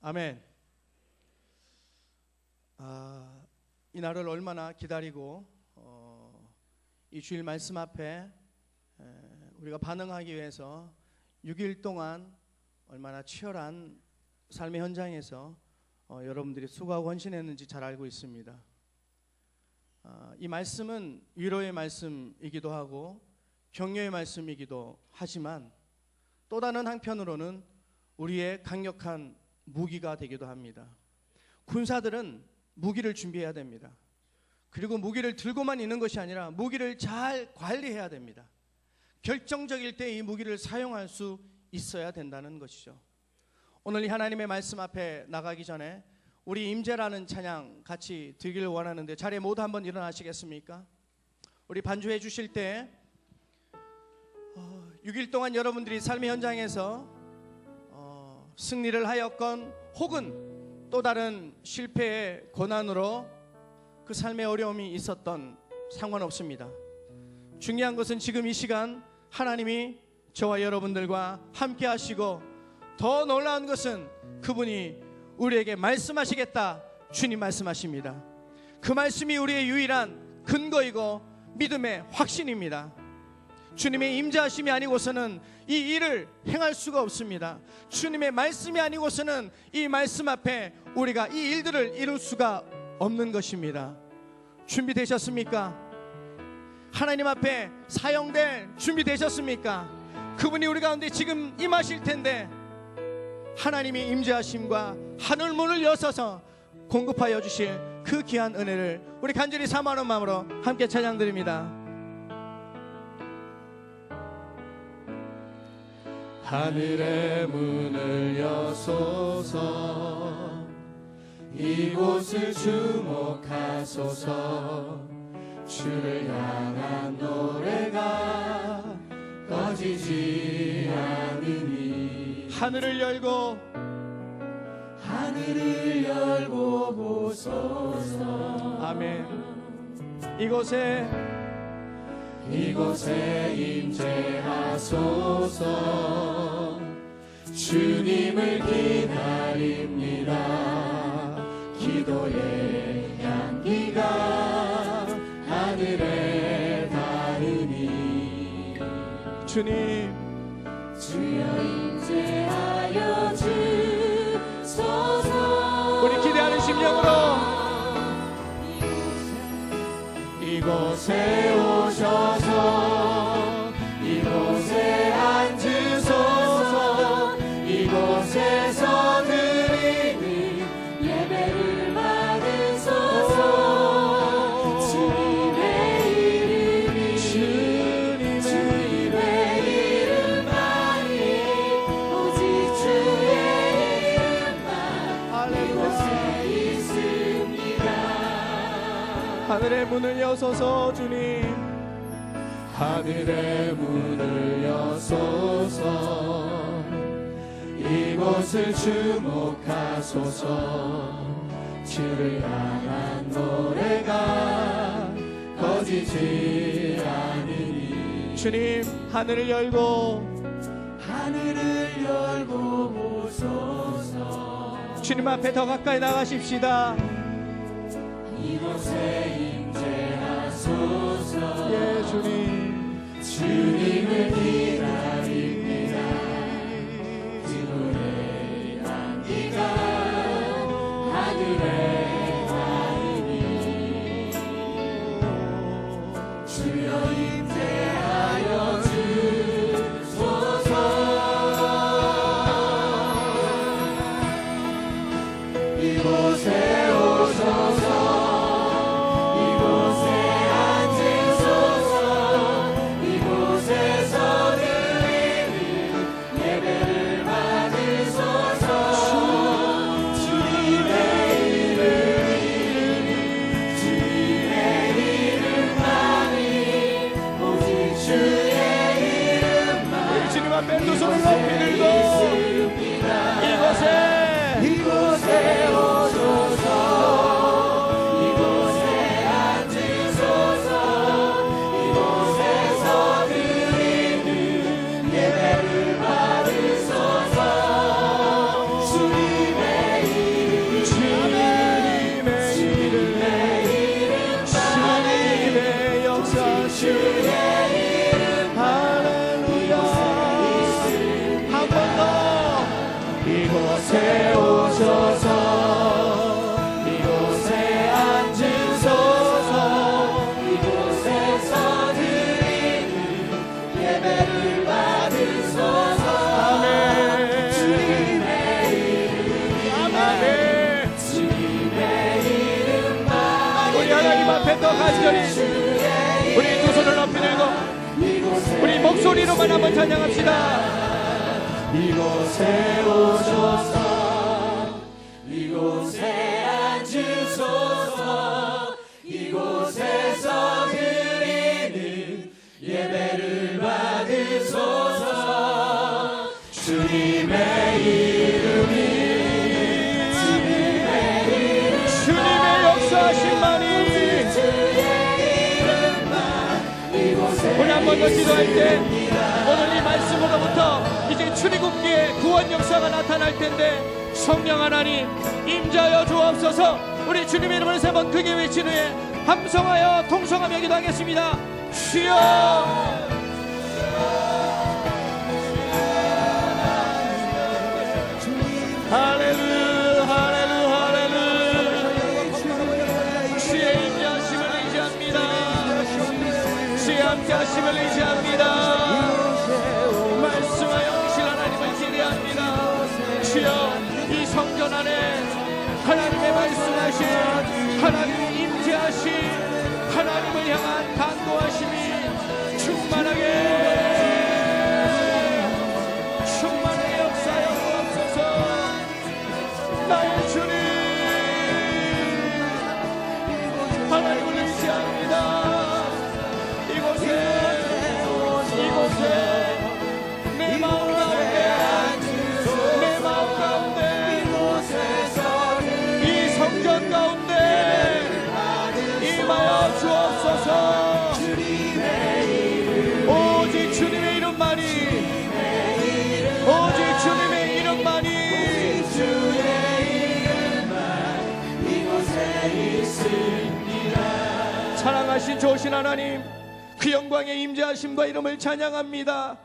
아멘. 이 날을 얼마나 기다리고 이 주일 말씀 앞에 우리가 반응하기 위해서 6일 동안 얼마나 치열한 삶의 현장에서 여러분들이 수고하고 헌신했는지 잘 알고 있습니다. 이 말씀은 위로의 말씀이기도 하고 격려의 말씀이기도 하지만 또 다른 한편으로는 우리의 강력한 무기가 되기도 합니다. 군사들은 무기를 준비해야 됩니다. 그리고 무기를 들고만 있는 것이 아니라 무기를 잘 관리해야 됩니다. 결정적일 때 이 무기를 사용할 수 있어야 된다는 것이죠. 오늘 이 하나님의 말씀 앞에 나가기 전에 우리 임재라는 찬양 같이 드리기를 원하는데 자리에 모두 한번 일어나시겠습니까? 우리 반주해 주실 때 6일 동안 여러분들이 삶의 현장에서 승리를 하였건 혹은 또 다른 실패의 고난으로 그 삶의 어려움이 있었던 상관없습니다. 중요한 것은 지금 이 시간 하나님이 저와 여러분들과 함께 하시고 더 놀라운 것은 그분이 우리에게 말씀하시겠다 주님 말씀하십니다. 그 말씀이 우리의 유일한 근거이고 믿음의 확신입니다. 주님의 임재하심이 아니고서는 이 일을 행할 수가 없습니다. 주님의 말씀이 아니고서는 이 말씀 앞에 우리가 이 일들을 이룰 수가 없는 것입니다. 준비되셨습니까? 하나님 앞에 사용될 준비되셨습니까? 그분이 우리 가운데 지금 임하실 텐데 하나님이 임재하심과 하늘 문을 여셔서 공급하여 주실 그 귀한 은혜를 우리 간절히 사모하는 마음으로 함께 찬양드립니다. 하늘의 문을 여소서 이곳을 주목하소서 주를 향한 노래가 꺼지지 않으니 하늘을 열고 보소서 아멘. 이곳에 임재하소서 주님을 기다립니다. 기도의 향기가 하늘에 닿으니 주님 주여 임재하여 주소서. 우리 기대하는 심령으로 이곳에 오셔서 이곳에 앉으소서. 이곳에서 드리는 예배를 받으소서. 주님의 이름만이 오직 주의 이름만 이곳에 있습니다. 하늘의 문을 여소서 주님 하늘의 문을 여소서 이곳을 주목하소서. 주를 향한 노래가 꺼지지 않으니 주님 하늘을 열고 보소서. 주님 앞에 더 가까이 나가십시다. 이곳에 임재하소서. 예 주님 주님을 기다립니다. 기도의 향기가 하늘에 닿으니 주여 임재하여 주소서. 이곳에 오셔서 앞에 두 손을 높이 들고 이곳에 오소서. 이곳에 오셔서 이곳에 앉으소서 이곳에서 드리는 예배를 받으소서 아멘. 주님의 아멘. 주님의 이름만 우리 하나님 앞에 더 간절히 우리 두 손을 높이 들고 우리 목소리로만 한번 찬양합시다. 이곳에 오셔서 이곳에 앉으소서 이곳에서 드리는 예배를 받으소서 주님의 이름이 주님의 역사하심만이 우리 한 번 더 기도할 때 오늘 이 말씀으로부터 이제 출애굽기의 구원 역사가 나타날 텐데 성령 하나님 임재하여 주옵소서. 우리 주님의 이름을 세 번 크게 외친 후에 함성하여 통성하며 기도하겠습니다. 주여 할렐루야 할렐루야 할렐루야 주의 임재하심을 의지합니다. 주의 함께하심을 의지합니다. 말씀하여 오실 하나님을 기대합니다. 주여 이 성전 안에 하나님의 말씀하신 하나님의 임재하신 하나님을 향한 간구하심이 충만하게 역사하여 주옵소서. 나의 주님 하나님을 의지합니다. 이곳에 내 마음 가운데 이 성전 가운데 임하여 주옵소서. 오직 주님의 이름만이 오직 주님의 이름만이 사랑하신 좋으신 하나님 그 영광의 임재하심과 이름을 찬양합니다.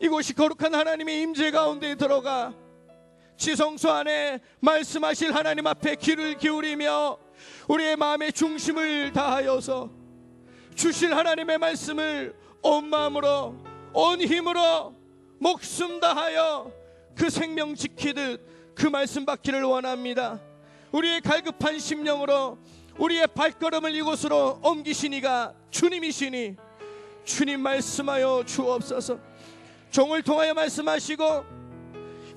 이곳이 거룩한 하나님의 임재 가운데 들어가 지성소 안에 말씀하실 하나님 앞에 귀를 기울이며 우리의 마음의 중심을 다하여서 주실 하나님의 말씀을 온 마음으로 온 힘으로 목숨 다하여 그 생명 지키듯 그 말씀 받기를 원합니다. 우리의 갈급한 심령으로 우리의 발걸음을 이곳으로 옮기시니가 주님이시니 주님 말씀하여 주옵소서. 종을 통하여 말씀하시고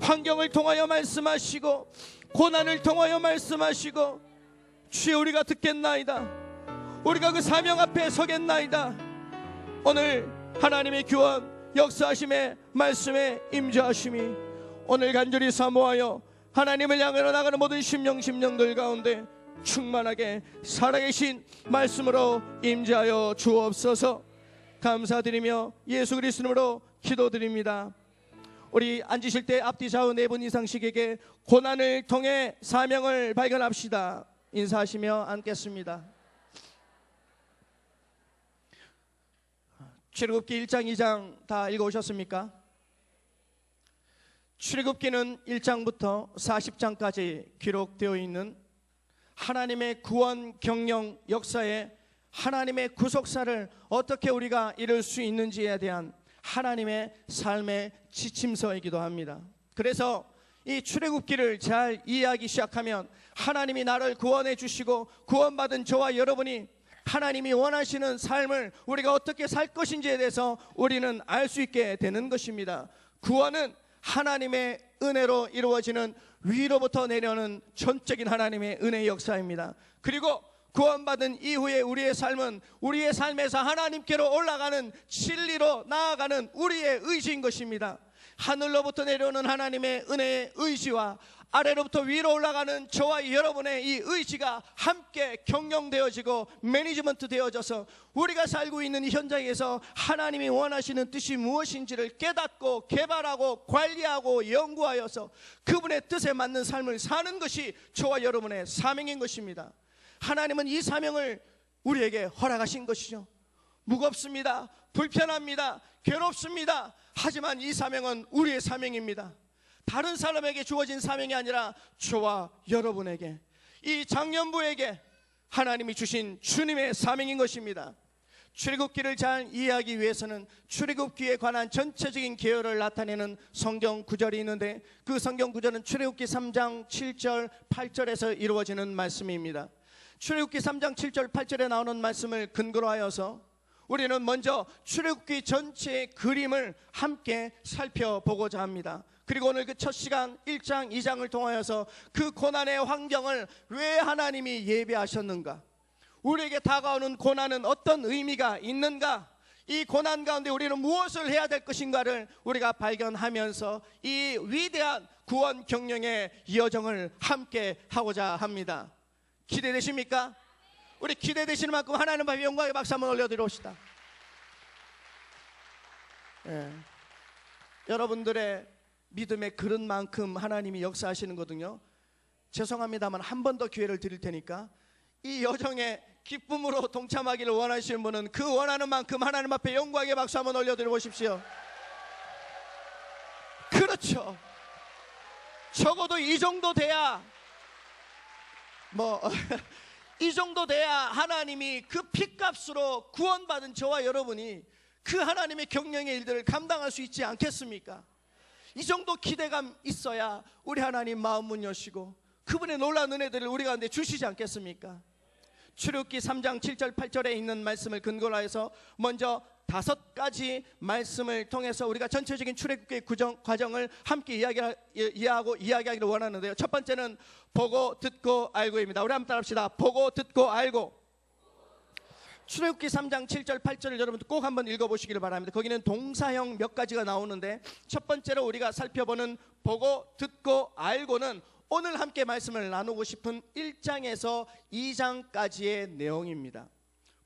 환경을 통하여 말씀하시고 고난을 통하여 말씀하시고 주여 우리가 듣겠나이다. 우리가 그 사명 앞에 서겠나이다. 오늘 하나님의 구원 역사하심의 말씀에 임재하심이 오늘 간절히 사모하여 하나님을 향하여 나가는 모든 심령들 가운데 충만하게 살아계신 말씀으로 임재하여 주옵소서. 감사드리며 예수 그리스도 이름으로 기도드립니다. 우리 앉으실 때 앞뒤 좌우 네 분 이상씩에게 고난을 통해 사명을 발견합시다. 인사하시며 앉겠습니다. 출애굽기 1장 2장 다 읽어오셨습니까? 출애굽기는 1장부터 40장까지 기록되어 있는 하나님의 구원 경영 역사에 하나님의 구속사를 어떻게 우리가 이룰 수 있는지에 대한 하나님의 삶의 지침서이기도 합니다. 그래서 이 출애굽기를 잘 이해하기 시작하면 하나님이 나를 구원해 주시고 구원받은 저와 여러분이 하나님이 원하시는 삶을 우리가 어떻게 살 것인지에 대해서 우리는 알 수 있게 되는 것입니다. 구원은 하나님의 은혜로 이루어지는 위로부터 내려오는 전적인 하나님의 은혜의 역사입니다. 그리고 구원받은 이후에 우리의 삶은 우리의 삶에서 하나님께로 올라가는 진리로 나아가는 우리의 의지인 것입니다. 하늘로부터 내려오는 하나님의 은혜의 의지와 아래로부터 위로 올라가는 저와 여러분의 이 의지가 함께 경영되어지고 매니지먼트 되어져서 우리가 살고 있는 이 현장에서 하나님이 원하시는 뜻이 무엇인지를 깨닫고 개발하고 관리하고 연구하여서 그분의 뜻에 맞는 삶을 사는 것이 저와 여러분의 사명인 것입니다. 하나님은 이 사명을 우리에게 허락하신 것이죠. 무겁습니다. 불편합니다. 괴롭습니다. 하지만 이 사명은 우리의 사명입니다. 다른 사람에게 주어진 사명이 아니라 저와 여러분에게, 이 장년부에게 하나님이 주신 주님의 사명인 것입니다. 출애굽기를 잘 이해하기 위해서는 출애굽기에 관한 전체적인 계열을 나타내는 성경 구절이 있는데, 그 성경 구절은 출애굽기 3장 7절 8절에서 이루어지는 말씀입니다. 출애굽기 3장 7절 8절에 나오는 말씀을 근거로 하여서 우리는 먼저 출애굽기 전체의 그림을 함께 살펴보고자 합니다. 그리고 오늘 그 첫 시간 1장 2장을 통하여서 그 고난의 환경을 왜 하나님이 예배하셨는가, 우리에게 다가오는 고난은 어떤 의미가 있는가, 이 고난 가운데 우리는 무엇을 해야 될 것인가를 우리가 발견하면서 이 위대한 구원 경영의 여정을 함께 하고자 합니다. 기대되십니까? 우리 기대되시는 만큼 하나님 앞에 영광의 박수 한번 올려드립시다. 여러분들의 믿음의 그릇만큼 하나님이 역사하시는 거거든요. 죄송합니다만 한 번 더 기회를 드릴 테니까 이 여정에 기쁨으로 동참하기를 원하시는 분은 그 원하는 만큼 하나님 앞에 영광의 박수 한번 올려드려 보십시오. 그렇죠. 적어도 이 정도 돼야 이 정도 돼야 하나님이 그 핏값으로 구원받은 저와 여러분이 그 하나님의 경영의 일들을 감당할 수 있지 않겠습니까? 이 정도 기대감 있어야 우리 하나님 마음 문 여시고 그분의 놀라운 은혜들을 우리 가운데 주시지 않겠습니까? 출애굽기 3장 7절 8절에 있는 말씀을 근거로 해서 먼저 5가지 말씀을 통해서 우리가 전체적인 출애굽기의 과정을 함께 이야기하기를 원하는데요. 첫 번째는 보고 듣고 알고입니다. 우리 한번 따라합시다. 보고 듣고 알고. 출애굽기 3장 7절 8절을 여러분들 꼭 한번 읽어보시기를 바랍니다. 거기는 동사형 몇 가지가 나오는데 첫 번째로 우리가 살펴보는 보고 듣고 알고는 오늘 함께 말씀을 나누고 싶은 1장에서 2장까지의 내용입니다.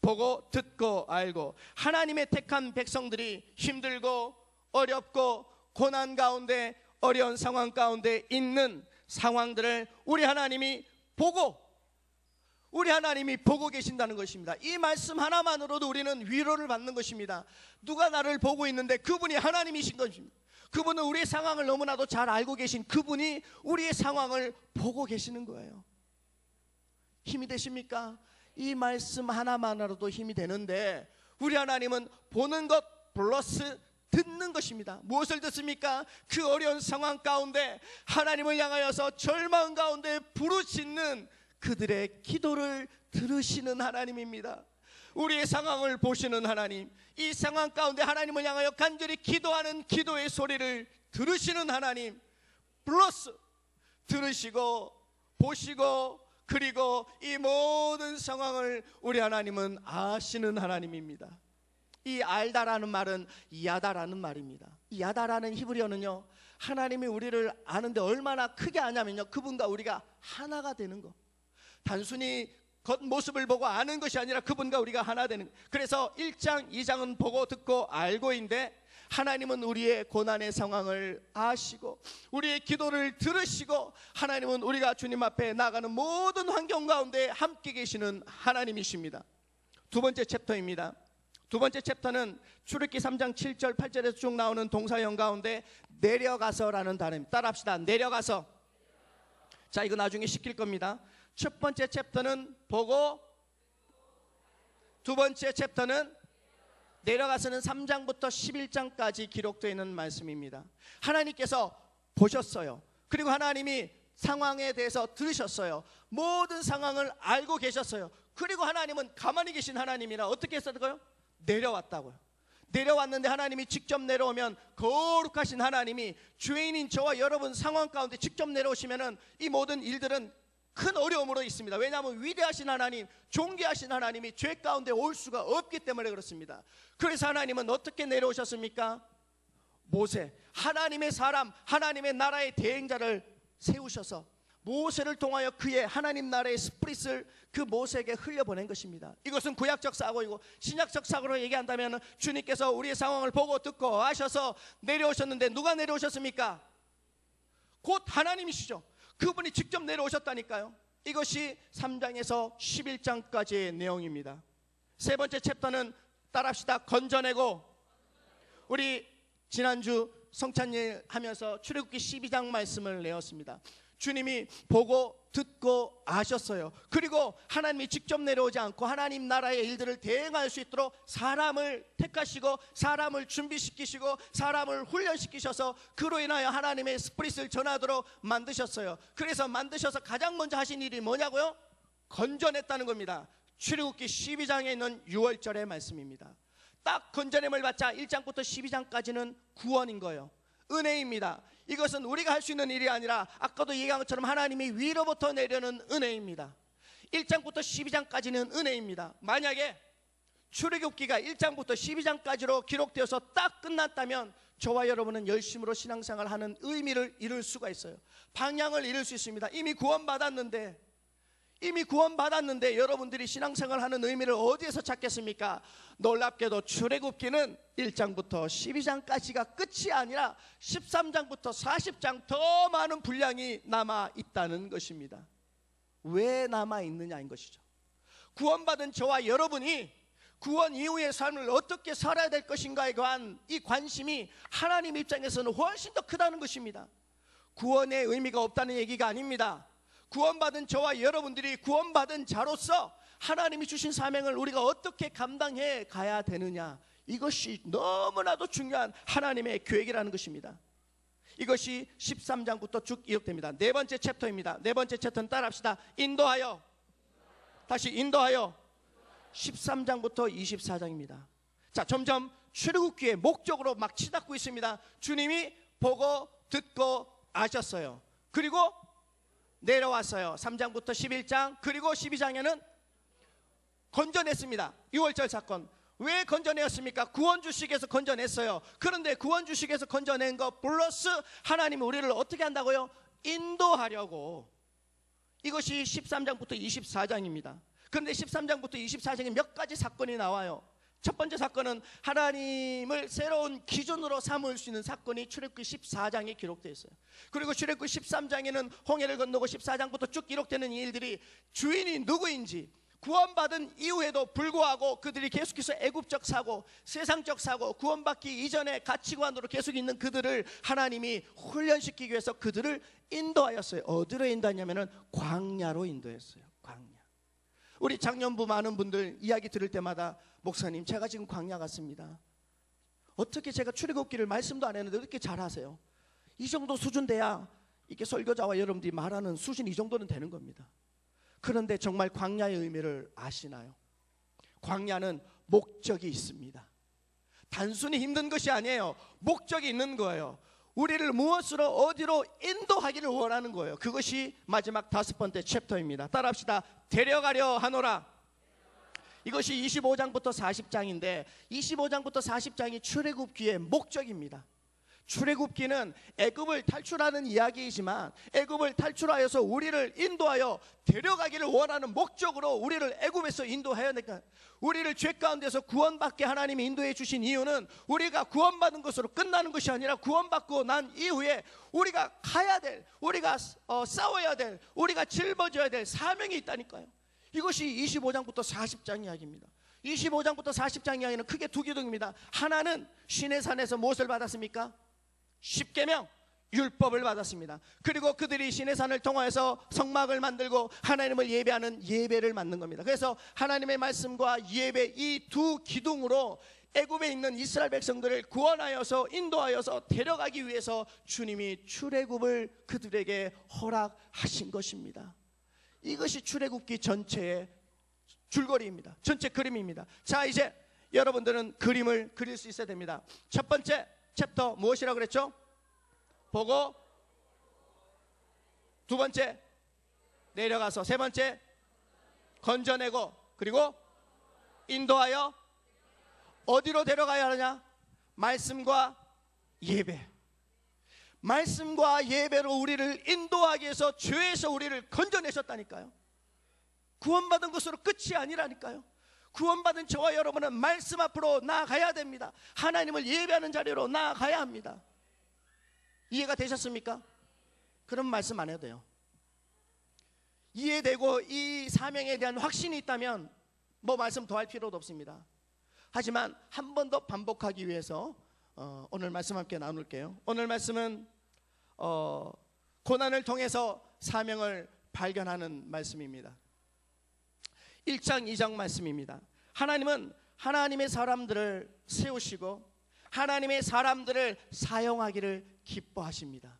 보고 듣고 알고, 하나님의 택한 백성들이 힘들고 어렵고 고난 가운데 어려운 상황 가운데 있는 상황들을 우리 하나님이 보고 계신다는 것입니다. 이 말씀 하나만으로도 우리는 위로를 받는 것입니다. 누가 나를 보고 있는데 그분이 하나님이신 것입니다. 그분은 우리의 상황을 너무나도 잘 알고 계신 그분이 우리의 상황을 보고 계시는 거예요. 힘이 되십니까? 이 말씀 하나만으로도 힘이 되는데 우리 하나님은 보는 것 플러스 듣는 것입니다. 무엇을 듣습니까? 그 어려운 상황 가운데 하나님을 향하여서 절망 가운데 부르짖는 그들의 기도를 들으시는 하나님입니다. 우리의 상황을 보시는 하나님, 이 상황 가운데 하나님을 향하여 간절히 기도하는 기도의 소리를 들으시는 하나님, 플러스 들으시고 보시고 그리고 이 모든 상황을 우리 하나님은 아시는 하나님입니다. 이 알다라는 말은 야다라는 말입니다. 이 야다라는 히브리어는요, 하나님이 우리를 아는데 얼마나 크게 아냐면요, 그분과 우리가 하나가 되는 거. 단순히 겉모습을 보고 아는 것이 아니라 그분과 우리가 하나 되는. 그래서 1장 2장은 보고 듣고 알고인데 하나님은 우리의 고난의 상황을 아시고 우리의 기도를 들으시고 하나님은 우리가 주님 앞에 나가는 모든 환경 가운데 함께 계시는 하나님이십니다. 두 번째 챕터입니다. 두 번째 챕터는 출애굽기 3장 7절 8절에서 쭉 나오는 동사형 가운데 내려가서라는 단어입니다. 따라합시다. 내려가서. 자, 이거 나중에 시킬 겁니다. 첫 번째 챕터는 보고, 두 번째 챕터는 내려가서는 3장부터 11장까지 기록되어 있는 말씀입니다. 하나님께서 보셨어요. 그리고 하나님이 상황에 대해서 들으셨어요. 모든 상황을 알고 계셨어요. 그리고 하나님은 가만히 계신 하나님이라 어떻게 했을까요? 내려왔다고요. 내려왔는데 하나님이 직접 내려오면 거룩하신 하나님이 죄인인 저와 여러분 상황 가운데 직접 내려오시면은 이 모든 일들은 큰 어려움으로 있습니다. 왜냐하면 위대하신 하나님, 존귀하신 하나님이 죄 가운데 올 수가 없기 때문에 그렇습니다. 그래서 하나님은 어떻게 내려오셨습니까? 모세, 하나님의 사람, 하나님의 나라의 대행자를 세우셔서 모세를 통하여 그의 하나님 나라의 스프릿을 그 모세에게 흘려보낸 것입니다. 이것은 구약적 사고이고 신약적 사고로 얘기한다면 주님께서 우리의 상황을 보고 듣고 아셔서 내려오셨는데 누가 내려오셨습니까? 곧 하나님이시죠. 그분이 직접 내려오셨다니까요. 이것이 3장에서 11장까지의 내용입니다. 세 번째 챕터는 따라합시다. 건져내고. 우리 지난주 성찬일 하면서 출애굽기 12장 말씀을 내었습니다. 주님이 보고 듣고 아셨어요. 그리고 하나님이 직접 내려오지 않고 하나님 나라의 일들을 대행할 수 있도록 사람을 택하시고 사람을 준비시키시고 사람을 훈련시키셔서 그로 인하여 하나님의 스피릿을 전하도록 만드셨어요. 그래서 만드셔서 가장 먼저 하신 일이 뭐냐고요? 건져냈다는 겁니다. 출애굽기 12장에 있는 6월절의 말씀입니다. 딱 건져냄을 받자 1장부터 12장까지는 구원인 거예요. 은혜입니다. 이것은 우리가 할 수 있는 일이 아니라 아까도 얘기한 것처럼 하나님이 위로부터 내려는 은혜입니다. 1장부터 12장까지는 은혜입니다. 만약에 출애굽기가 1장부터 12장까지로 기록되어서 딱 끝났다면 저와 여러분은 열심으로 신앙생활을 하는 의미를 잃을 수가 있어요. 방향을 잃을 수 있습니다. 이미 구원받았는데 여러분들이 신앙생활을 하는 의미를 어디에서 찾겠습니까? 놀랍게도 출애굽기는 1장부터 12장까지가 끝이 아니라 13장부터 40장 더 많은 분량이 남아있다는 것입니다. 왜 남아있느냐인 것이죠. 구원받은 저와 여러분이 구원 이후의 삶을 어떻게 살아야 될 것인가에 관한 이 관심이 하나님 입장에서는 훨씬 더 크다는 것입니다. 구원의 의미가 없다는 얘기가 아닙니다. 구원받은 저와 여러분들이 구원받은 자로서 하나님이 주신 사명을 우리가 어떻게 감당해 가야 되느냐, 이것이 너무나도 중요한 하나님의 계획이라는 것입니다. 이것이 13장부터 쭉 기록됩니다. 네 번째 챕터입니다. 네 번째 챕터는 따라합시다. 인도하여. 다시 인도하여. 13장부터 24장입니다. 자, 점점 출애굽기의 목적으로 막 치닫고 있습니다. 주님이 보고 듣고 아셨어요. 그리고 내려왔어요. 3장부터 11장 그리고 12장에는 건져냈습니다. 6월절 사건. 왜 건져내었습니까? 구원주식에서 건져냈어요. 그런데 구원주식에서 건져낸 것 플러스 하나님이 우리를 어떻게 한다고요? 인도하려고. 이것이 13장부터 24장입니다. 그런데 13장부터 24장에 몇 가지 사건이 나와요. 첫 번째 사건은 하나님을 새로운 기준으로 삼을 수 있는 사건이 출애굽기 14장에 기록되어 있어요. 그리고 출애굽기 13장에는 홍해를 건너고 14장부터 쭉 기록되는 이 일들이 주인이 누구인지, 구원받은 이후에도 불구하고 그들이 계속해서 애굽적 사고, 세상적 사고, 구원받기 이전의 가치관으로 계속 있는 그들을 하나님이 훈련시키기 위해서 그들을 인도하였어요. 어디로 인도하냐면은 광야로 인도했어요. 광야. 우리 장년부 많은 분들 이야기 들을 때마다 목사님, 제가 지금 광야 갔습니다. 어떻게 제가 출애굽기를 말씀도 안 했는데 어떻게 잘하세요? 이 정도 수준 돼야 이렇게 설교자와 여러분들이 말하는 수준 이 정도는 되는 겁니다. 그런데 정말 광야의 의미를 아시나요? 광야는 목적이 있습니다. 단순히 힘든 것이 아니에요. 목적이 있는 거예요. 우리를 무엇으로 어디로 인도하기를 원하는 거예요. 그것이 마지막 5번째 챕터입니다. 따라합시다. 데려가려 하노라. 이것이 25장부터 40장인데 25장부터 40장이 출애굽기의 목적입니다. 출애굽기는 애굽을 탈출하는 이야기이지만 애굽을 탈출하여서 우리를 인도하여 데려가기를 원하는 목적으로 우리를 애굽에서 인도해야 되니까, 우리를 죄 가운데서 구원받게 하나님이 인도해 주신 이유는 우리가 구원받은 것으로 끝나는 것이 아니라 구원받고 난 이후에 우리가 가야 될, 우리가 싸워야 될, 우리가 짊어져야 될 사명이 있다니까요. 이것이 25장부터 40장 이야기입니다. 25장부터 40장 이야기는 크게 두 기둥입니다. 하나는 시내산에서 무엇을 받았습니까? 십계명, 율법을 받았습니다. 그리고 그들이 시내산을 통하여서 성막을 만들고 하나님을 예배하는 예배를 만든 겁니다. 그래서 하나님의 말씀과 예배, 이 두 기둥으로 애굽에 있는 이스라엘 백성들을 구원하여서 인도하여서 데려가기 위해서 주님이 출애굽을 그들에게 허락하신 것입니다. 이것이 출애굽기 전체의 줄거리입니다. 전체 그림입니다. 자, 이제 여러분들은 그림을 그릴 수 있어야 됩니다. 첫 번째 챕터 무엇이라고 그랬죠? 보고. 두 번째 내려가서. 세 번째 건져내고. 그리고 인도하여. 어디로 데려가야 하느냐? 말씀과 예배. 말씀과 예배로 우리를 인도하기 위해서 죄에서 우리를 건져내셨다니까요. 구원받은 것으로 끝이 아니라니까요. 구원받은 저와 여러분은 말씀 앞으로 나아가야 됩니다. 하나님을 예배하는 자리로 나아가야 합니다. 이해가 되셨습니까? 그런 말씀 안 해도 돼요. 이해되고 이 사명에 대한 확신이 있다면 뭐 말씀 더 할 필요도 없습니다. 하지만 한 번 더 반복하기 위해서 오늘 말씀 함께 나눌게요. 오늘 말씀은 고난을 통해서 사명을 발견하는 말씀입니다. 1장 2장 말씀입니다. 하나님은 하나님의 사람들을 세우시고 하나님의 사람들을 사용하기를 기뻐하십니다.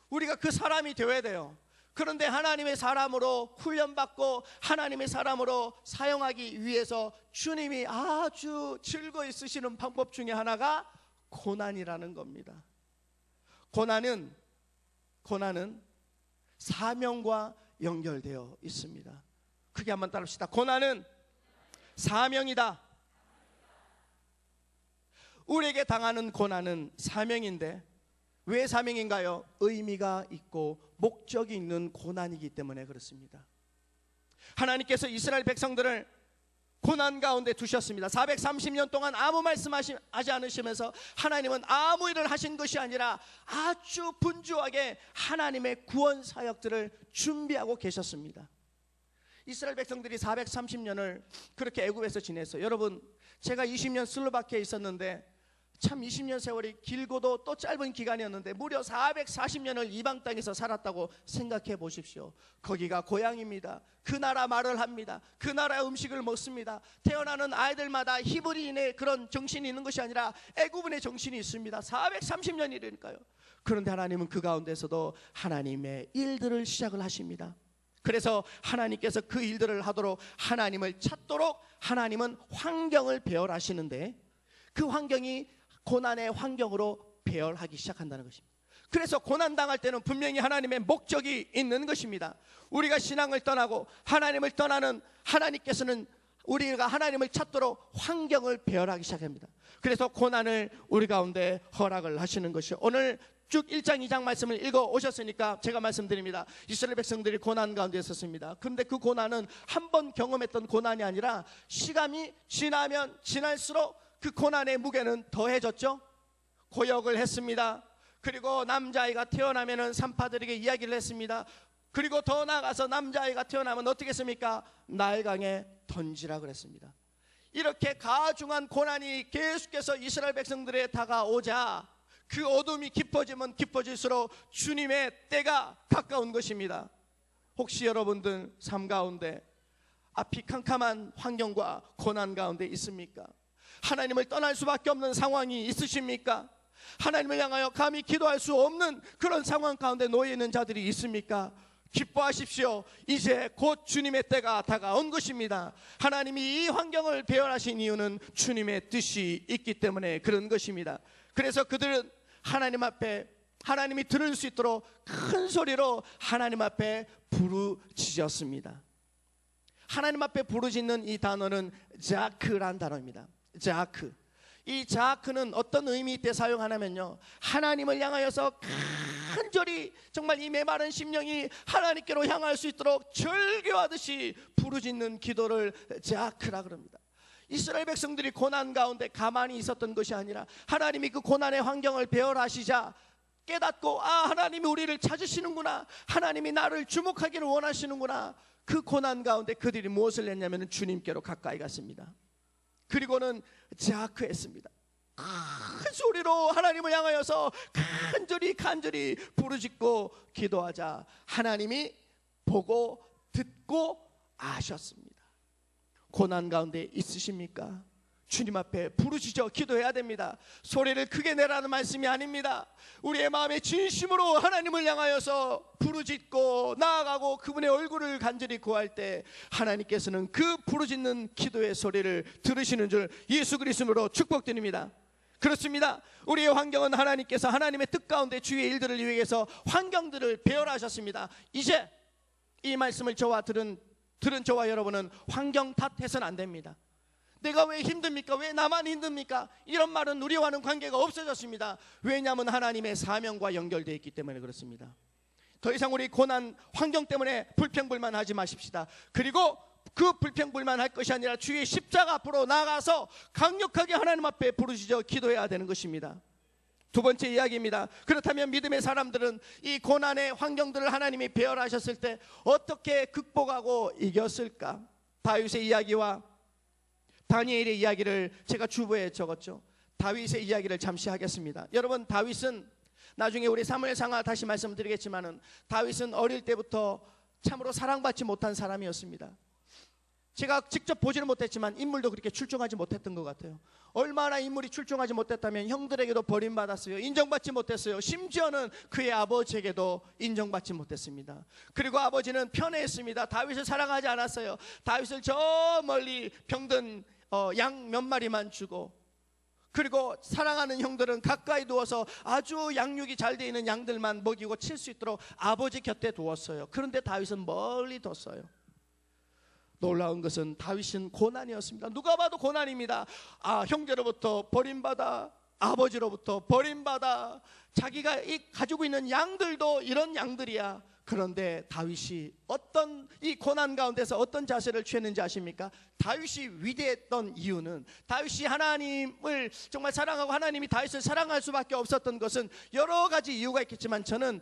우리가 그 사람이 되어야 돼요. 그런데 하나님의 사람으로 훈련받고 하나님의 사람으로 사용하기 위해서 주님이 아주 즐거이 쓰시는 방법 중에 하나가 고난이라는 겁니다. 고난은 사명과 연결되어 있습니다. 크게 한번 따라합시다. 고난은 사명이다. 우리에게 당하는 고난은 사명인데 왜 사명인가요? 의미가 있고 목적이 있는 고난이기 때문에 그렇습니다. 하나님께서 이스라엘 백성들을 고난 가운데 두셨습니다. 430년 동안 아무 말씀하지 않으시면서 하나님은 아무 일을 하신 것이 아니라 아주 분주하게 하나님의 구원 사역들을 준비하고 계셨습니다. 이스라엘 백성들이 430년을 그렇게 애굽에서 지냈어요. 여러분, 제가 20년 슬로바키아에 있었는데 참 20년 세월이 길고도 또 짧은 기간이었는데 무려 440년을 이방 땅에서 살았다고 생각해 보십시오. 거기가 고향입니다. 그 나라 말을 합니다. 그 나라의 음식을 먹습니다. 태어나는 아이들마다 히브리인의 그런 정신이 있는 것이 아니라 애굽인의 정신이 있습니다. 430년이니까요. 그런데 하나님은 그 가운데서도 하나님의 일들을 시작을 하십니다. 그래서 하나님께서 그 일들을 하도록 하나님을 찾도록 하나님은 환경을 배열하시는데 그 환경이 고난의 환경으로 배열하기 시작한다는 것입니다. 그래서 고난당할 때는 분명히 하나님의 목적이 있는 것입니다. 우리가 신앙을 떠나고 하나님을 떠나는 하나님께서는 우리가 하나님을 찾도록 환경을 배열하기 시작합니다. 그래서 고난을 우리 가운데 허락을 하시는 것이요. 오늘 쭉 1장 2장 말씀을 읽어 오셨으니까 제가 말씀드립니다. 이스라엘 백성들이 고난 가운데 있었습니다. 그런데 그 고난은 한 번 경험했던 고난이 아니라 시간이 지나면 지날수록 그 고난의 무게는 더해졌죠. 고역을 했습니다. 그리고 남자아이가 태어나면 산파들에게 이야기를 했습니다. 그리고 더 나아가서 남자아이가 태어나면 어떻게 했습니까? 나일강에 던지라 그랬습니다. 이렇게 가중한 고난이 계속해서 이스라엘 백성들에 다가오자 그 어둠이 깊어지면 깊어질수록 주님의 때가 가까운 것입니다. 혹시 여러분들 삶 가운데 앞이 캄캄한 환경과 고난 가운데 있습니까? 하나님을 떠날 수밖에 없는 상황이 있으십니까? 하나님을 향하여 감히 기도할 수 없는 그런 상황 가운데 놓여 있는 자들이 있습니까? 기뻐하십시오. 이제 곧 주님의 때가 다가온 것입니다. 하나님이 이 환경을 배열하신 이유는 주님의 뜻이 있기 때문에 그런 것입니다. 그래서 그들은 하나님 앞에 하나님이 들을 수 있도록 큰 소리로 하나님 앞에 부르짖었습니다. 하나님 앞에 부르짖는 이 단어는 자크란 단어입니다. 자크. 이 자크는 어떤 의미 때 사용하냐면요, 하나님을 향하여서 간절히 정말 이 메마른 심령이 하나님께로 향할 수 있도록 절규하듯이 부르짖는 기도를 자크라 그럽니다. 이스라엘 백성들이 고난 가운데 가만히 있었던 것이 아니라 하나님이 그 고난의 환경을 배열하시자 깨닫고 하나님이 우리를 찾으시는구나, 하나님이 나를 주목하기를 원하시는구나. 그 고난 가운데 그들이 무엇을 했냐면 주님께로 가까이 갔습니다. 그리고는 자크했습니다. 큰 소리로 하나님을 향하여서 간절히 부르짖고 기도하자 하나님이 보고 듣고 아셨습니다. 고난 가운데 있으십니까? 주님 앞에 부르짖어 기도해야 됩니다. 소리를 크게 내라는 말씀이 아닙니다. 우리의 마음에 진심으로 하나님을 향하여서 부르짖고 나아가고 그분의 얼굴을 간절히 구할 때 하나님께서는 그 부르짖는 기도의 소리를 들으시는 줄 예수 그리스도로 축복드립니다. 그렇습니다. 우리의 환경은 하나님께서 하나님의 뜻 가운데 주의 일들을 위해서 환경들을 배열하셨습니다. 이제 이 말씀을 들은 저와 여러분은 환경 탓해서는 안 됩니다. 내가 왜 힘듭니까? 왜 나만 힘듭니까? 이런 말은 우리와는 관계가 없어졌습니다. 왜냐하면 하나님의 사명과 연결되어 있기 때문에 그렇습니다. 더 이상 우리 고난 환경 때문에 불평불만하지 마십시다. 그리고 그 불평불만할 것이 아니라 주의 십자가 앞으로 나가서 강력하게 하나님 앞에 부르짖어 기도해야 되는 것입니다. 두 번째 이야기입니다. 그렇다면 믿음의 사람들은 이 고난의 환경들을 하나님이 배열하셨을 때 어떻게 극복하고 이겼을까? 다윗의 이야기와 다니엘의 이야기를 제가 주보에 적었죠. 다윗의 이야기를 잠시 하겠습니다. 여러분, 다윗은 나중에 우리 사무엘상하 다시 말씀드리겠지만은 다윗은 어릴 때부터 참으로 사랑받지 못한 사람이었습니다. 제가 직접 보지는 못했지만 인물도 그렇게 출중하지 못했던 것 같아요. 얼마나 인물이 출중하지 못했다면 형들에게도 버림받았어요. 인정받지 못했어요. 심지어는 그의 아버지에게도 인정받지 못했습니다. 그리고 아버지는 편애했습니다. 다윗을 사랑하지 않았어요. 다윗을 저 멀리 병든 양 몇 마리만 주고, 그리고 사랑하는 형들은 가까이 두어서 아주 양육이 잘 되어 있는 양들만 먹이고 칠 수 있도록 아버지 곁에 두었어요. 그런데 다윗은 멀리 뒀어요. 놀라운 것은 다윗은 고난이었습니다. 누가 봐도 고난입니다. 형제로부터 버림받아, 아버지로부터 버림받아, 자기가 가지고 있는 양들도 이런 양들이야. 그런데 다윗이 어떤 이 고난 가운데서 어떤 자세를 취했는지 아십니까? 다윗이 위대했던 이유는, 다윗이 하나님을 정말 사랑하고 하나님이 다윗을 사랑할 수밖에 없었던 것은 여러 가지 이유가 있겠지만, 저는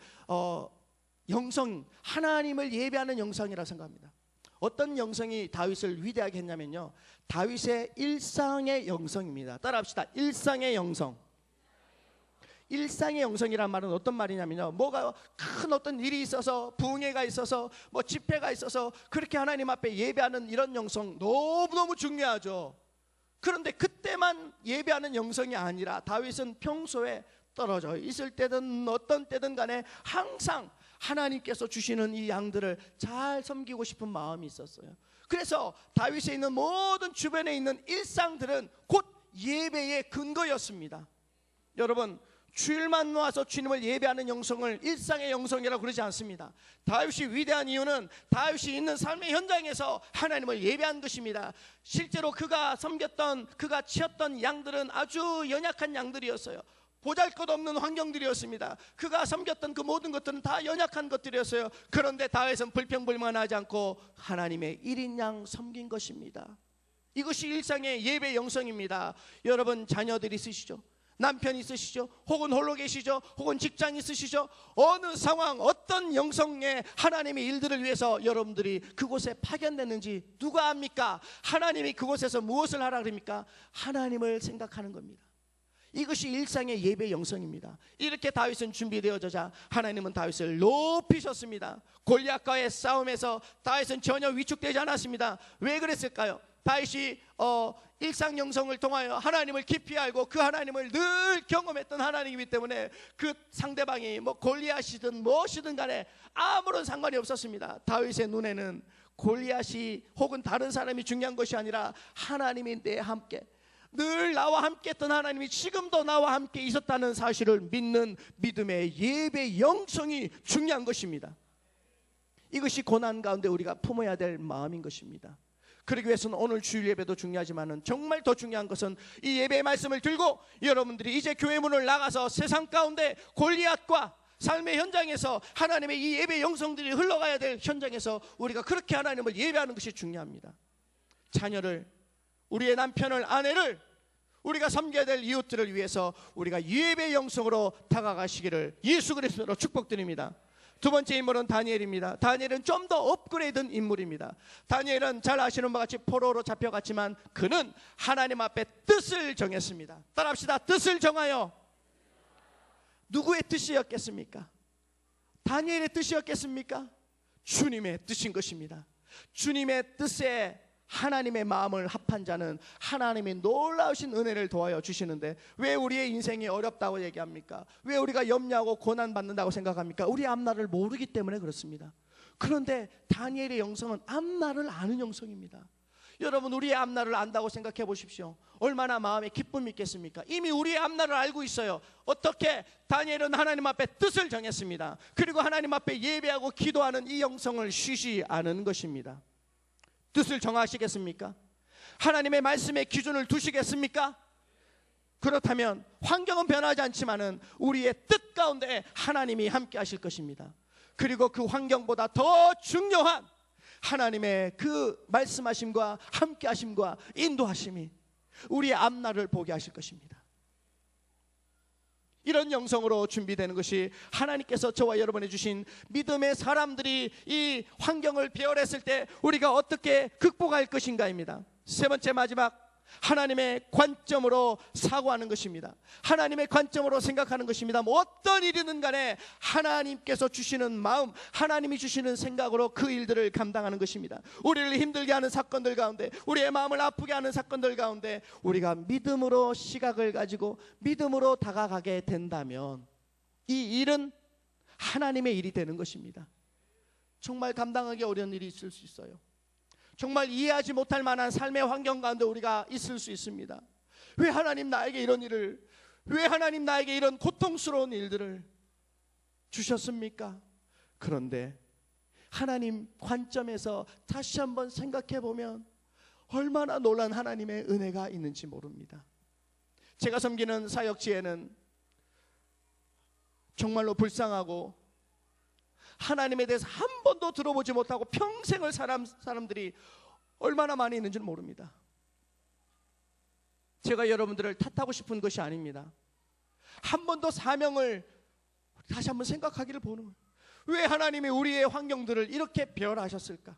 영성, 하나님을 예배하는 영성이라 생각합니다. 어떤 영성이 다윗을 위대하게 했냐면요, 다윗의 일상의 영성입니다. 따라합시다. 일상의 영성. 일상의 영성이란 말은 어떤 말이냐면요, 뭐가 큰 어떤 일이 있어서, 부흥회가 있어서, 뭐 집회가 있어서 그렇게 하나님 앞에 예배하는 이런 영성 너무너무 중요하죠. 그런데 그때만 예배하는 영성이 아니라 다윗은 평소에 떨어져 있을 때든 어떤 때든 간에 항상 하나님께서 주시는 이 양들을 잘 섬기고 싶은 마음이 있었어요. 그래서 다윗에 있는 모든 주변에 있는 일상들은 곧 예배의 근거였습니다. 여러분, 주일만 모아서 주님을 예배하는 영성을 일상의 영성이라고 그러지 않습니다. 다윗이 위대한 이유는 다윗이 있는 삶의 현장에서 하나님을 예배한 것입니다. 실제로 그가 섬겼던, 그가 치었던 양들은 아주 연약한 양들이었어요. 보잘것없는 환경들이었습니다. 그가 섬겼던 그 모든 것들은 다 연약한 것들이었어요. 그런데 다윗은 불평불만하지 않고 하나님의 1인 양 섬긴 것입니다. 이것이 일상의 예배 영성입니다. 여러분, 자녀들 있으시죠? 남편 있으시죠? 혹은 홀로 계시죠? 혹은 직장 있으시죠? 어느 상황, 어떤 영성의 하나님의 일들을 위해서 여러분들이 그곳에 파견됐는지 누가 압니까? 하나님이 그곳에서 무엇을 하라 그럽니까? 하나님을 생각하는 겁니다. 이것이 일상의 예배 영성입니다. 이렇게 다윗은 준비되어져자 하나님은 다윗을 높이셨습니다. 골리앗과의 싸움에서 다윗은 전혀 위축되지 않았습니다. 왜 그랬을까요? 다윗이 일상 영성을 통하여 하나님을 깊이 알고 그 하나님을 늘 경험했던 하나님이기 때문에 그 상대방이 뭐 골리앗이든 무엇이든 간에 아무런 상관이 없었습니다. 다윗의 눈에는 골리앗이 혹은 다른 사람이 중요한 것이 아니라 하나님이 내 함께, 늘 나와 함께 했던 하나님이 지금도 나와 함께 있었다는 사실을 믿는 믿음의 예배 영성이 중요한 것입니다. 이것이 고난 가운데 우리가 품어야 될 마음인 것입니다. 그러기 위해서는 오늘 주일 예배도 중요하지만 정말 더 중요한 것은 이 예배의 말씀을 들고 여러분들이 이제 교회 문을 나가서 세상 가운데 골리앗과 삶의 현장에서 하나님의 이 예배 영성들이 흘러가야 될 현장에서 우리가 그렇게 하나님을 예배하는 것이 중요합니다. 자녀를, 우리의 남편을, 아내를, 우리가 섬겨야 될 이웃들을 위해서 우리가 예배 영성으로 다가가시기를 예수 그리스도로 축복드립니다. 두 번째 인물은 다니엘입니다. 다니엘은 좀 더 업그레이드된 인물입니다. 다니엘은 잘 아시는 바와 같이 포로로 잡혀갔지만 그는 하나님 앞에 뜻을 정했습니다. 따라합시다. 뜻을 정하여. 누구의 뜻이었겠습니까? 다니엘의 뜻이었겠습니까? 주님의 뜻인 것입니다. 주님의 뜻에 하나님의 마음을 합한 자는 하나님의 놀라우신 은혜를 도와여 주시는데, 왜 우리의 인생이 어렵다고 얘기합니까? 왜 우리가 염려하고 고난받는다고 생각합니까? 우리 앞날을 모르기 때문에 그렇습니다. 그런데 다니엘의 영성은 앞날을 아는 영성입니다. 여러분, 우리의 앞날을 안다고 생각해 보십시오. 얼마나 마음에 기쁨이 있겠습니까? 이미 우리의 앞날을 알고 있어요. 어떻게? 다니엘은 하나님 앞에 뜻을 정했습니다. 그리고 하나님 앞에 예배하고 기도하는 이 영성을 쉬지 않은 것입니다. 뜻을 정하시겠습니까? 하나님의 말씀에 기준을 두시겠습니까? 그렇다면 환경은 변하지 않지만은 우리의 뜻 가운데 하나님이 함께 하실 것입니다. 그리고 그 환경보다 더 중요한 하나님의 그 말씀하심과 함께 하심과 인도하심이 우리의 앞날을 보게 하실 것입니다. 이런 영성으로 준비되는 것이 하나님께서 저와 여러분에 주신 믿음의 사람들이 이 환경을 배열했을 때 우리가 어떻게 극복할 것인가입니다. 세 번째, 마지막, 하나님의 관점으로 사고하는 것입니다. 하나님의 관점으로 생각하는 것입니다. 뭐 어떤 일이든 간에 하나님께서 주시는 마음, 하나님이 주시는 생각으로 그 일들을 감당하는 것입니다. 우리를 힘들게 하는 사건들 가운데, 우리의 마음을 아프게 하는 사건들 가운데 우리가 믿음으로 시각을 가지고 믿음으로 다가가게 된다면 이 일은 하나님의 일이 되는 것입니다. 정말 감당하기 어려운 일이 있을 수 있어요. 정말 이해하지 못할 만한 삶의 환경 가운데 우리가 있을 수 있습니다. 왜 하나님 나에게 이런 일을, 왜 하나님 나에게 이런 고통스러운 일들을 주셨습니까? 그런데 하나님 관점에서 다시 한번 생각해 보면 얼마나 놀란 하나님의 은혜가 있는지 모릅니다. 제가 섬기는 사역지에는 정말로 불쌍하고 하나님에 대해서 한 번도 들어보지 못하고 평생을 사람들이 얼마나 많이 있는지 모릅니다. 제가 여러분들을 탓하고 싶은 것이 아닙니다. 한 번 더 사명을 다시 한번 생각하기를 보는 거예요. 왜 하나님이 우리의 환경들을 이렇게 배열하셨을까?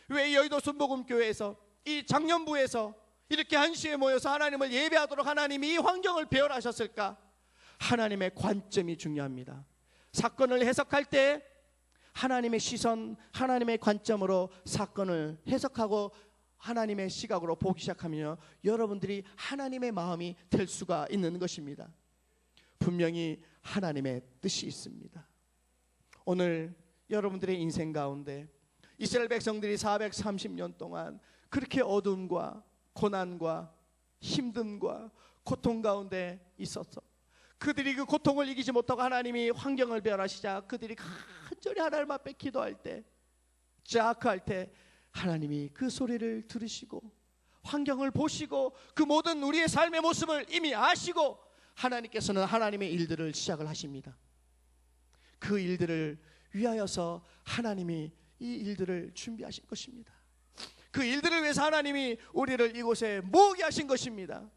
왜 여의도 순복음교회에서 이 장년부에서 이렇게 한시에 모여서 하나님을 예배하도록 하나님이 이 환경을 배열하셨을까? 하나님의 관점이 중요합니다. 사건을 해석할 때 하나님의 시선, 하나님의 관점으로 사건을 해석하고 하나님의 시각으로 보기 시작하면 여러분들이 하나님의 마음이 될 수가 있는 것입니다. 분명히 하나님의 뜻이 있습니다. 오늘 여러분들의 인생 가운데 이스라엘 백성들이 430년 동안 그렇게 어둠과 고난과 힘듦과 고통 가운데 있었어. 그들이 그 고통을 이기지 못하고 하나님이 환경을 배열하시자 그들이 간절히 하나님 앞에 기도할 때, 자악할 때 하나님이 그 소리를 들으시고 환경을 보시고 그 모든 우리의 삶의 모습을 이미 아시고 하나님께서는 하나님의 일들을 시작을 하십니다. 그 일들을 위하여서 하나님이 이 일들을 준비하신 것입니다. 그 일들을 위해서 하나님이 우리를 이곳에 모으게 하신 것입니다.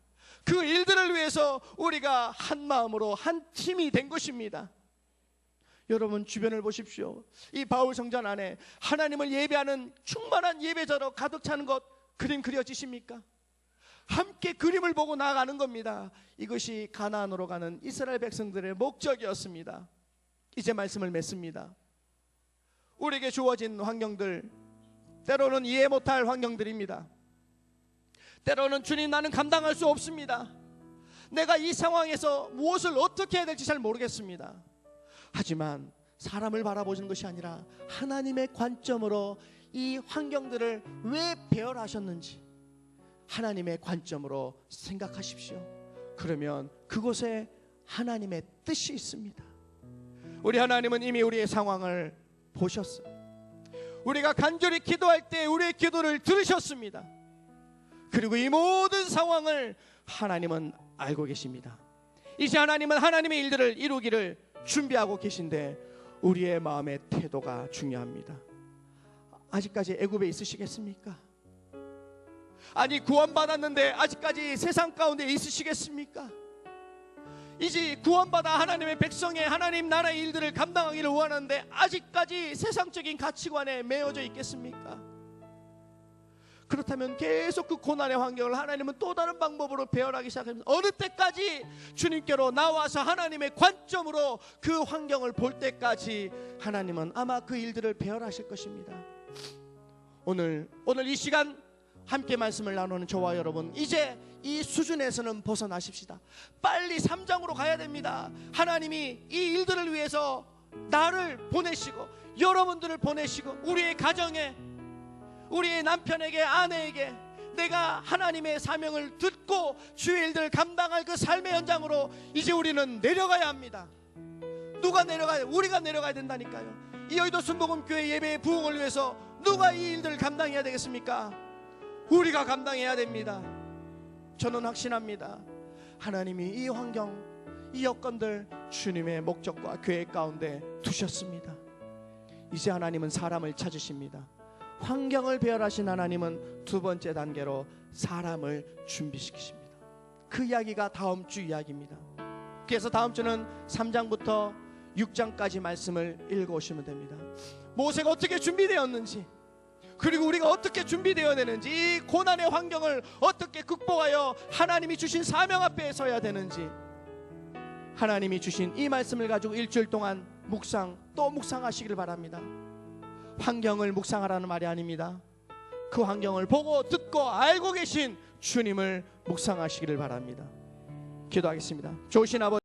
그 일들을 위해서 우리가 한 마음으로 한 팀이 된 것입니다. 여러분 주변을 보십시오. 이 바울 성전 안에 하나님을 예배하는 충만한 예배자로 가득 차는 것 그림 그려지십니까? 함께 그림을 보고 나아가는 겁니다. 이것이 가나안으로 가는 이스라엘 백성들의 목적이었습니다. 이제 말씀을 맺습니다. 우리에게 주어진 환경들, 때로는 이해 못할 환경들입니다. 때로는 주님 나는 감당할 수 없습니다. 내가 이 상황에서 무엇을 어떻게 해야 될지 잘 모르겠습니다. 하지만 사람을 바라보는 것이 아니라 하나님의 관점으로 이 환경들을 왜 배열하셨는지 하나님의 관점으로 생각하십시오. 그러면 그곳에 하나님의 뜻이 있습니다. 우리 하나님은 이미 우리의 상황을 보셨어요. 우리가 간절히 기도할 때 우리의 기도를 들으셨습니다. 그리고 이 모든 상황을 하나님은 알고 계십니다. 이제 하나님은 하나님의 일들을 이루기를 준비하고 계신데 우리의 마음의 태도가 중요합니다. 아직까지 애굽에 있으시겠습니까? 아니 구원받았는데 아직까지 세상 가운데 있으시겠습니까? 이제 구원받아 하나님의 백성의 하나님 나라의 일들을 감당하기를 원하는데 아직까지 세상적인 가치관에 매여져 있겠습니까? 그렇다면 계속 그 고난의 환경을 하나님은 또 다른 방법으로 배열하기 시작합니다. 어느 때까지 주님께로 나와서 하나님의 관점으로 그 환경을 볼 때까지 하나님은 아마 그 일들을 배열하실 것입니다. 오늘 이 시간 함께 말씀을 나누는 저와 여러분, 이제 이 수준에서는 벗어나십시다. 빨리 3장으로 가야 됩니다. 하나님이 이 일들을 위해서 나를 보내시고 여러분들을 보내시고 우리의 가정에, 우리의 남편에게, 아내에게 내가 하나님의 사명을 듣고 주의 일들을 감당할 그 삶의 현장으로 이제 우리는 내려가야 합니다. 누가 내려가야? 우리가 내려가야 된다니까요. 이 여의도 순복음교회 예배의 부흥을 위해서 누가 이 일들을 감당해야 되겠습니까? 우리가 감당해야 됩니다. 저는 확신합니다. 하나님이 이 환경, 이 여건들 주님의 목적과 계획 가운데 두셨습니다. 이제 하나님은 사람을 찾으십니다. 환경을 배열하신 하나님은 두 번째 단계로 사람을 준비시키십니다. 그 이야기가 다음 주 이야기입니다. 그래서 다음 주는 3장부터 6장까지 말씀을 읽어오시면 됩니다. 모세가 어떻게 준비되었는지, 그리고 우리가 어떻게 준비되어야 되는지, 이 고난의 환경을 어떻게 극복하여 하나님이 주신 사명 앞에 서야 되는지, 하나님이 주신 이 말씀을 가지고 일주일 동안 묵상 또 묵상하시길 바랍니다. 환경을 묵상하라는 말이 아닙니다. 그 환경을 보고 듣고 알고 계신 주님을 묵상하시기를 바랍니다. 기도하겠습니다. 좋으신 아버지,